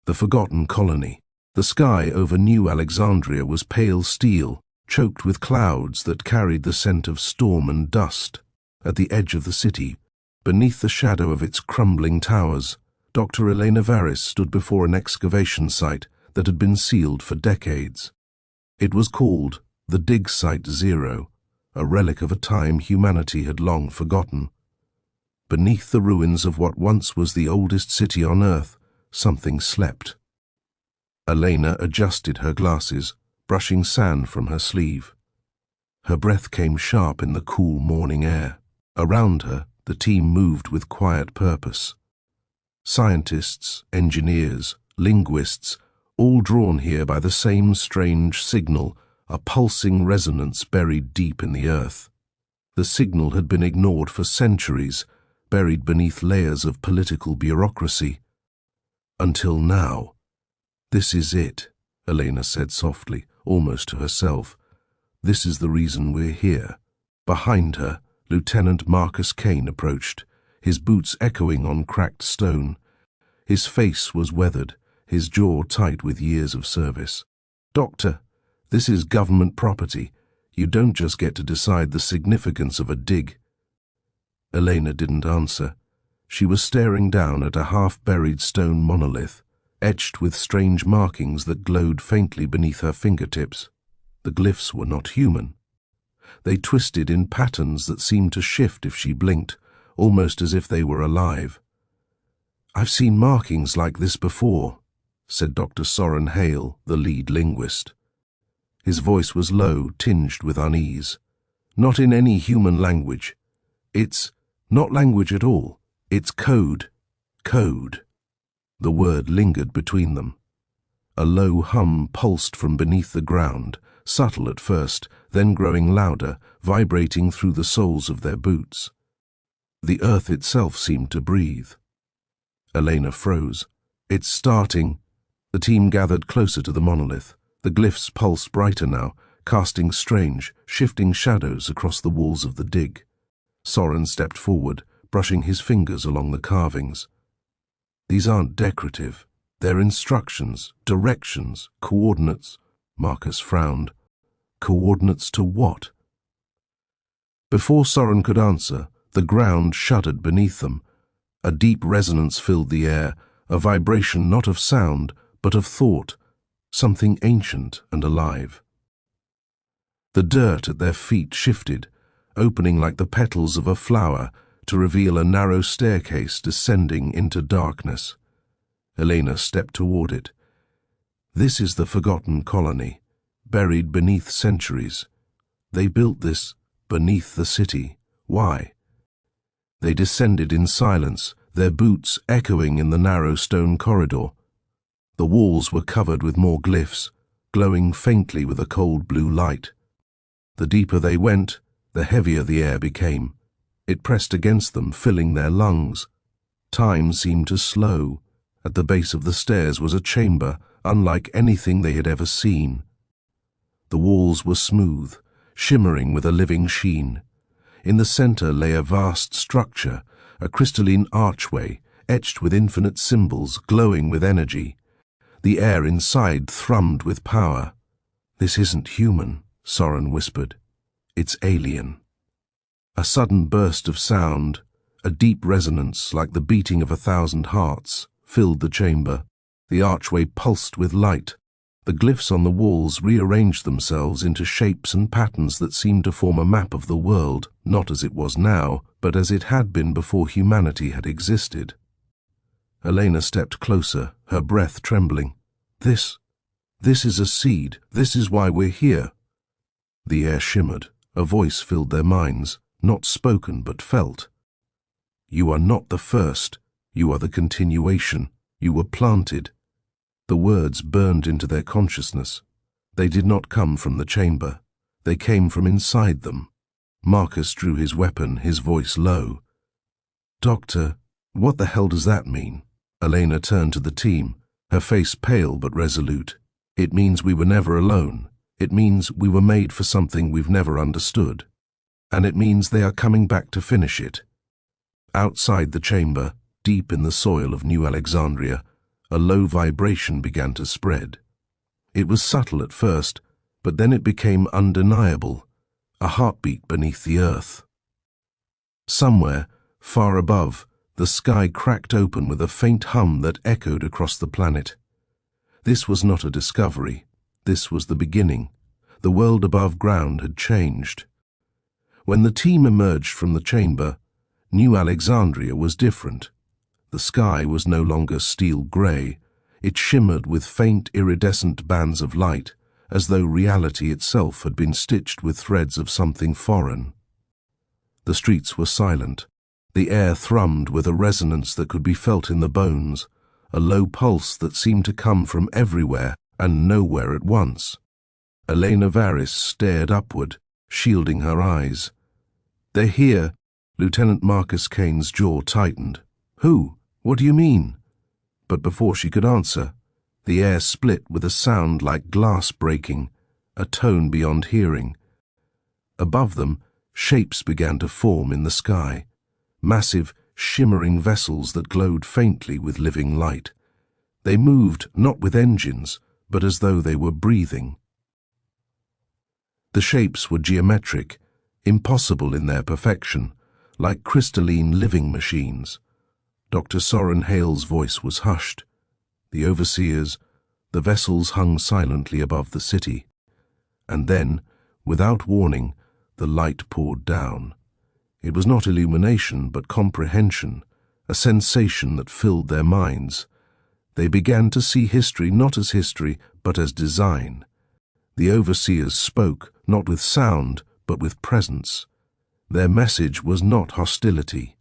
The forgotten colony. The sky over New Alexandria was pale steel, choked with clouds that carried the scent of storm and dust. At the edge of the city, beneath the shadow of its crumbling towers, Dr. Elena Varys stood before an excavation site that had been sealed for decades. It was called the Dig Site Zero, a relic of a time humanity had long forgotten. Beneath the ruins of what once was the oldest city on Earth, something slept. Elena adjusted her glasses, brushing sand from her sleeve. Her breath came sharp in the cool morning air. Around her, the team moved with quiet purpose. Scientists, engineers, linguists, all drawn here by the same strange signal, a pulsing resonance buried deep in the earth. The signal had been ignored for centuries, buried beneath layers of political bureaucracy. Until now. "This is it," Elena said softly, almost to herself. "This is the reason we're here." Behind her, Lieutenant Marcus Kane approached, his boots echoing on cracked stone. His face was weathered, his jaw tight with years of service. "Doctor, this is government property. You don't just get to decide the significance of a dig." Elena didn't answer. She was staring down at a half-buried stone monolith, etched with strange markings that glowed faintly beneath her fingertips. The glyphs were not human. They twisted in patterns that seemed to shift if she blinked, almost as if they were alive. "I've seen markings like this before," said Dr. Soren Hale, the lead linguist. His voice was low, tinged with unease. "Not in any human language. It's not language at all. It's code. Code." The word lingered between them. A low hum pulsed from beneath the ground, subtle at first, then growing louder, vibrating through the soles of their boots. The earth itself seemed to breathe. Elena froze. "It's starting." The team gathered closer to the monolith. The glyphs pulsed brighter now, casting strange, shifting shadows across the walls of the dig. Soren stepped forward, brushing his fingers along the carvings. "These aren't decorative. They're instructions, directions, coordinates." Marcus frowned. "Coordinates to what?" Before Soren could answer, the ground shuddered beneath them. A deep resonance filled the air, a vibration not of sound, but of thought, something ancient and alive. The dirt at their feet shifted, opening like the petals of a flower to reveal a narrow staircase descending into darkness. Elena stepped toward it. "This is the forgotten colony, buried beneath centuries. They built this beneath the city. Why?" They descended in silence, their boots echoing in the narrow stone corridor. The walls were covered with more glyphs, glowing faintly with a cold blue light. The deeper they went, the heavier the air became. It pressed against them, filling their lungs. Time seemed to slow. At the base of the stairs was a chamber, unlike anything they had ever seen. The walls were smooth, shimmering with a living sheen. In the center lay a vast structure, a crystalline archway, etched with infinite symbols, glowing with energy. The air inside thrummed with power. "This isn't human," Soren whispered. "It's alien." A sudden burst of sound, a deep resonance like the beating of 1,000 hearts, filled the chamber. The archway pulsed with light. The glyphs on the walls rearranged themselves into shapes and patterns that seemed to form a map of the world, not as it was now, but as it had been before humanity had existed. Elena stepped closer, her breath trembling. This is a seed. This is why we're here." The air shimmered. A voice filled their minds, not spoken but felt. "You are not the first. You are the continuation. You were planted." The words burned into their consciousness. They did not come from the chamber. They came from inside them. Marcus drew his weapon, his voice low. "Doctor, what the hell does that mean?" Elena turned to the team, her face pale but resolute. "It means we were never alone. It means we were made for something we've never understood. And it means they are coming back to finish it." Outside the chamber, deep in the soil of New Alexandria, a low vibration began to spread. It was subtle at first, but then it became undeniable, a heartbeat beneath the earth. Somewhere, far above, the sky cracked open with a faint hum that echoed across the planet. This was not a discovery. This was the beginning. The world above ground had changed. When the team emerged from the chamber, New Alexandria was different. The sky was no longer steel grey. It shimmered with faint iridescent bands of light, as though reality itself had been stitched with threads of something foreign. The streets were silent. The air thrummed with a resonance that could be felt in the bones, a low pulse that seemed to come from everywhere and nowhere at once. Elena Varys stared upward, shielding her eyes. "They're here." Lieutenant Marcus Kane's jaw tightened. "Who? What do you mean?" But before she could answer, the air split with a sound like glass breaking, a tone beyond hearing. Above them, shapes began to form in the sky, massive, shimmering vessels that glowed faintly with living light. They moved not with engines, but as though they were breathing. The shapes were geometric, impossible in their perfection, like crystalline living machines. Dr. Soren Hale's voice was hushed. The overseers, the vessels hung silently above the city. And then, without warning, the light poured down. It was not illumination, but comprehension, a sensation that filled their minds. They began to see history not as history, but as design. The overseers spoke, not with sound, but with presence. Their message was not hostility,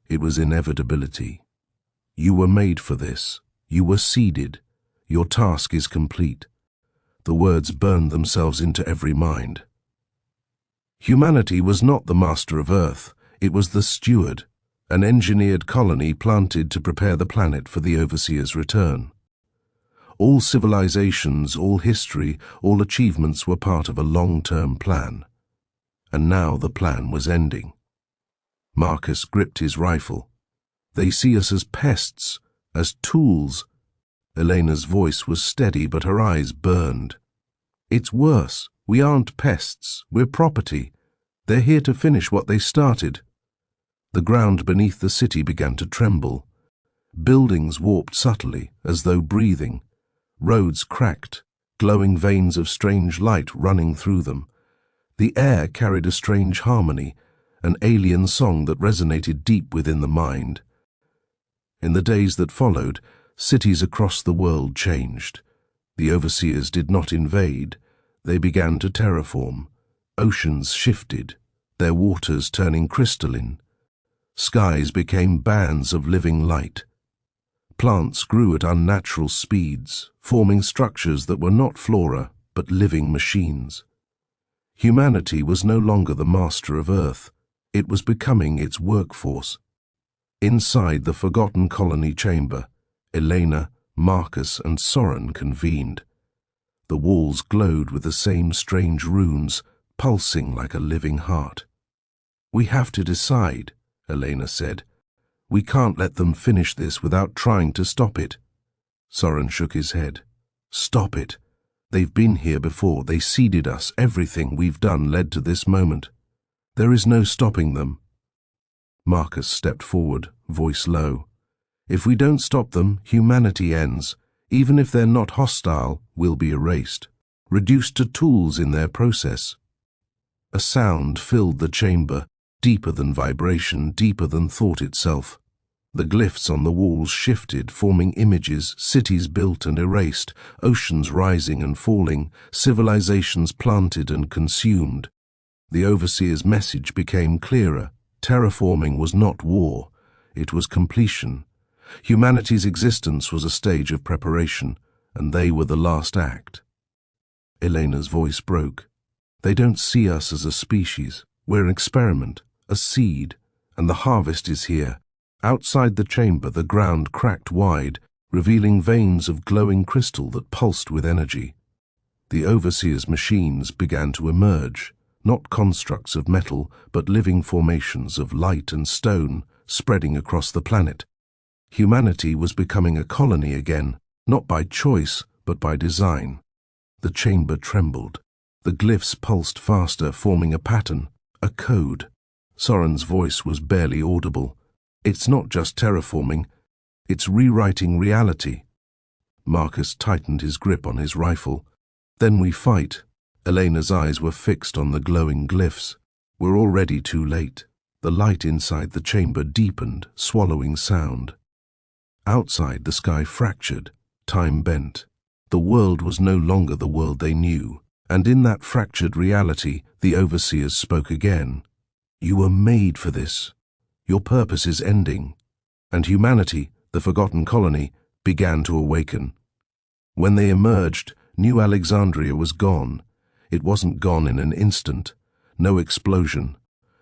it was inevitability. You were made for this. You were seeded. Your task is complete. The words burned themselves into every mind. Humanity was not the master of Earth, it was the steward, an engineered colony planted to prepare the planet for the overseer's return. All civilizations, all history, all achievements were part of a long-term plan. And now the plan was ending. Marcus gripped his rifle. "They see us as pests, as tools." Elena's voice was steady, but her eyes burned. "It's worse. We aren't pests. We're property. They're here to finish what they started." The ground beneath the city began to tremble. Buildings warped subtly, as though breathing. Roads cracked, glowing veins of strange light running through them. The air carried a strange harmony, an alien song that resonated deep within the mind. In the days that followed, cities across the world changed. The overseers did not invade. They began to terraform. Oceans shifted, their waters turning crystalline. Skies became bands of living light. Plants grew at unnatural speeds, forming structures that were not flora, but living machines. Humanity was no longer the master of Earth. It was becoming its workforce. Inside the forgotten colony chamber, Elena, Marcus, and Soren convened. The walls glowed with the same strange runes, pulsing like a living heart. "We have to decide," Elena said. "We can't let them finish this without trying to stop it." Soren shook his head. "Stop it. They've been here before. They seeded us. Everything we've done led to this moment. There is no stopping them." Marcus stepped forward, voice low. "If we don't stop them, humanity ends. Even if they're not hostile, we'll be erased, reduced to tools in their process." A sound filled the chamber, deeper than vibration, deeper than thought itself. The glyphs on the walls shifted, forming images, cities built and erased, oceans rising and falling, civilizations planted and consumed. The overseer's message became clearer. Terraforming was not war, it was completion. Humanity's existence was a stage of preparation, and they were the last act. Elena's voice broke. "They don't see us as a species. We're an experiment, a seed, and the harvest is here." Outside the chamber, the ground cracked wide, revealing veins of glowing crystal that pulsed with energy. The overseer's machines began to emerge, not constructs of metal, but living formations of light and stone spreading across the planet. Humanity was becoming a colony again, not by choice, but by design. The chamber trembled. The glyphs pulsed faster, forming a pattern, a code. Soren's voice was barely audible. It's not just terraforming, it's rewriting reality. Marcus tightened his grip on his rifle. Then we fight. Elena's eyes were fixed on the glowing glyphs. We're already too late. The light inside the chamber deepened, swallowing sound. Outside, the sky fractured, time bent. The world was no longer the world they knew, and in that fractured reality, the overseers spoke again. You were made for this. Your purpose is ending. And humanity, the forgotten colony, began to awaken. When they emerged, New Alexandria was gone. It wasn't gone in an instant. No explosion,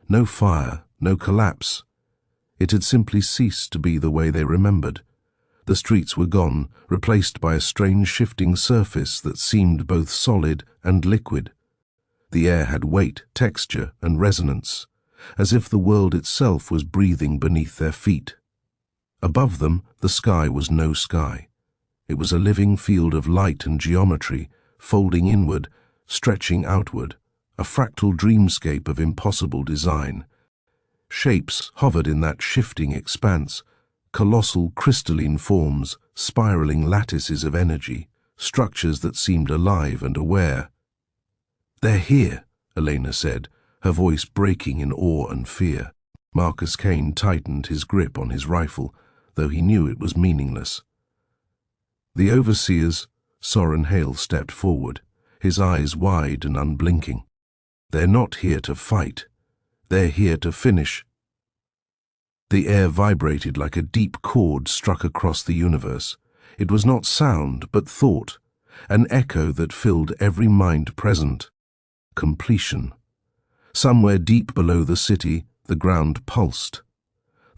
no fire, no collapse. It had simply ceased to be the way they remembered. The streets were gone, replaced by a strange shifting surface that seemed both solid and liquid. The air had weight, texture, and resonance, as if the world itself was breathing beneath their feet. Above them, the sky was no sky. It was a living field of light and geometry, folding inward, stretching outward, a fractal dreamscape of impossible design. Shapes hovered in that shifting expanse, colossal crystalline forms, spiraling lattices of energy, structures that seemed alive and aware. They're here, Elena said, her voice breaking in awe and fear. Marcus Kane tightened his grip on his rifle, though he knew it was meaningless. The overseers, Soren Hale stepped forward, his eyes wide and unblinking. They're not here to fight. They're here to finish. The air vibrated like a deep chord struck across the universe. It was not sound, but thought, an echo that filled every mind present. Completion. Somewhere deep below the city, the ground pulsed.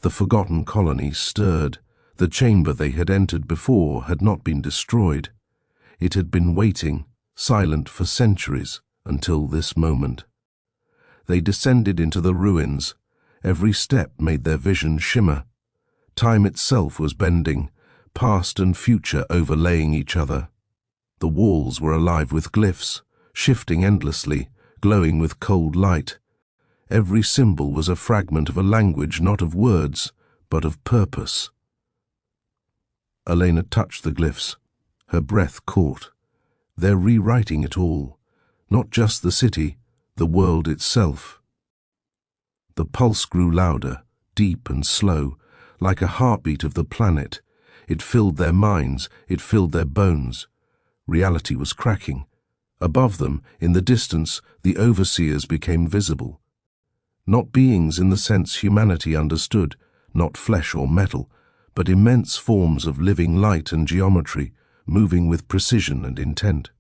The forgotten colony stirred. The chamber they had entered before had not been destroyed. It had been waiting, silent for centuries, until this moment. They descended into the ruins. Every step made their vision shimmer. Time itself was bending, past and future overlaying each other. The walls were alive with glyphs, shifting endlessly, glowing with cold light. Every symbol was a fragment of a language not of words, but of purpose. Elena touched the glyphs. Her breath caught. They're rewriting it all, not just the city, the world itself. The pulse grew louder, deep and slow, like a heartbeat of the planet. It filled their minds, it filled their bones. Reality was cracking. Above them, in the distance, the overseers became visible. Not beings in the sense humanity understood, not flesh or metal, but immense forms of living light and geometry, moving with precision and intent.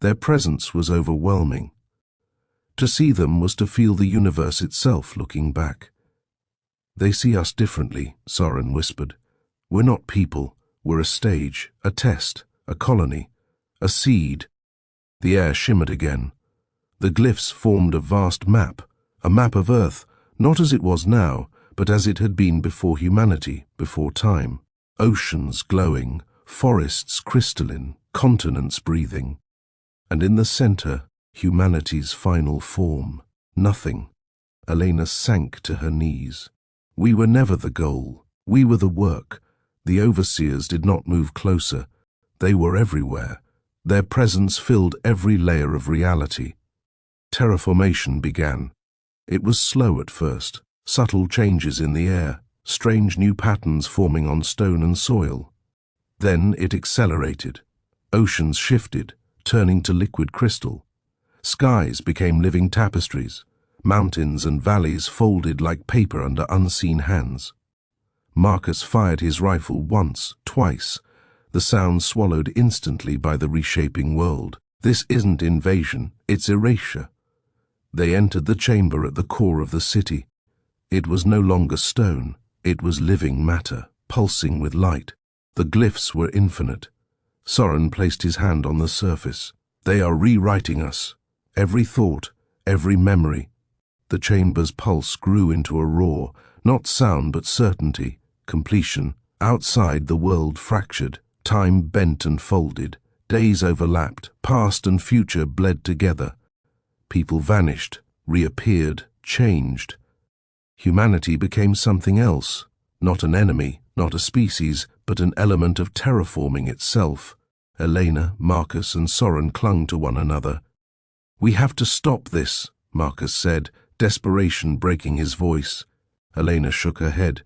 Their presence was overwhelming. To see them was to feel the universe itself looking back. They see us differently, Soren whispered. We're not people, we're a stage, a test, a colony, a seed. The air shimmered again. The glyphs formed a vast map, a map of Earth, not as it was now, but as it had been before humanity, before time. Oceans glowing, forests crystalline, continents breathing. And in the center, humanity's final form. Nothing. Elena sank to her knees. We were never the goal. We were the work. The overseers did not move closer. They were everywhere. Their presence filled every layer of reality. Terraformation began. It was slow at first, subtle changes in the air, strange new patterns forming on stone and soil. Then it accelerated. Oceans shifted, turning to liquid crystal. Skies became living tapestries. Mountains and valleys folded like paper under unseen hands. Marcus fired his rifle once, twice, the sound swallowed instantly by the reshaping world. This isn't invasion, it's erasure. They entered the chamber at the core of the city. It was no longer stone, it was living matter, pulsing with light. The glyphs were infinite. Soren placed his hand on the surface. They are rewriting us. Every thought, every memory. The chamber's pulse grew into a roar, not sound but certainty, completion, Outside, the world fractured, time bent and folded, days overlapped, past and future bled together. People vanished, reappeared, changed. Humanity became something else, not an enemy, not a species, but an element of terraforming itself. Elena, Marcus, and Soren clung to one another. "We have to stop this," Marcus said, desperation breaking his voice. Elena shook her head.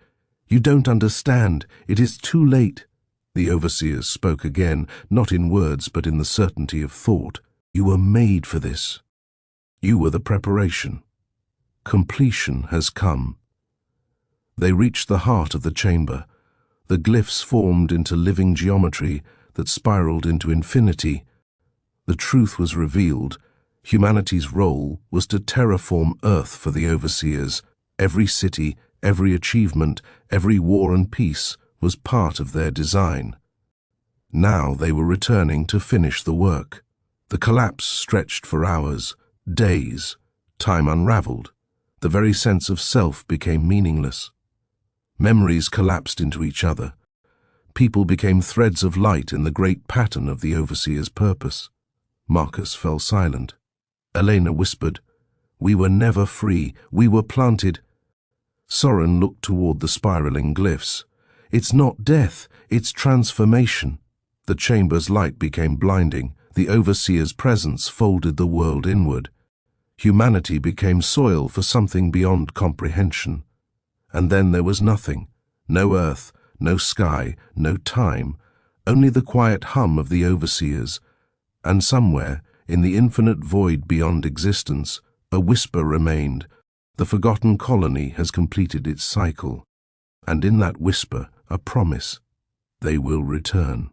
"You don't understand. It is too late." The overseers spoke again, not in words but in the certainty of thought. "You were made for this. You were the preparation. Completion has come." They reached the heart of the chamber. The glyphs formed into living geometry that spiraled into infinity. The truth was revealed. Humanity's role was to terraform Earth for the overseers. Every city, every achievement, every war and peace was part of their design. Now they were returning to finish the work. The collapse stretched for hours, days. Time unraveled. The very sense of self became meaningless. Memories collapsed into each other. People became threads of light in the great pattern of the overseer's purpose. Marcus fell silent. Elena whispered, "We were never free. We were planted." Soren looked toward the spiraling glyphs. "It's not death, it's transformation." The chamber's light became blinding. The overseer's presence folded the world inward. Humanity became soil for something beyond comprehension. And then there was nothing. No earth, no sky, no time, only the quiet hum of the overseers. And somewhere, in the infinite void beyond existence, a whisper remained. The forgotten colony has completed its cycle. And in that whisper, a promise. They will return.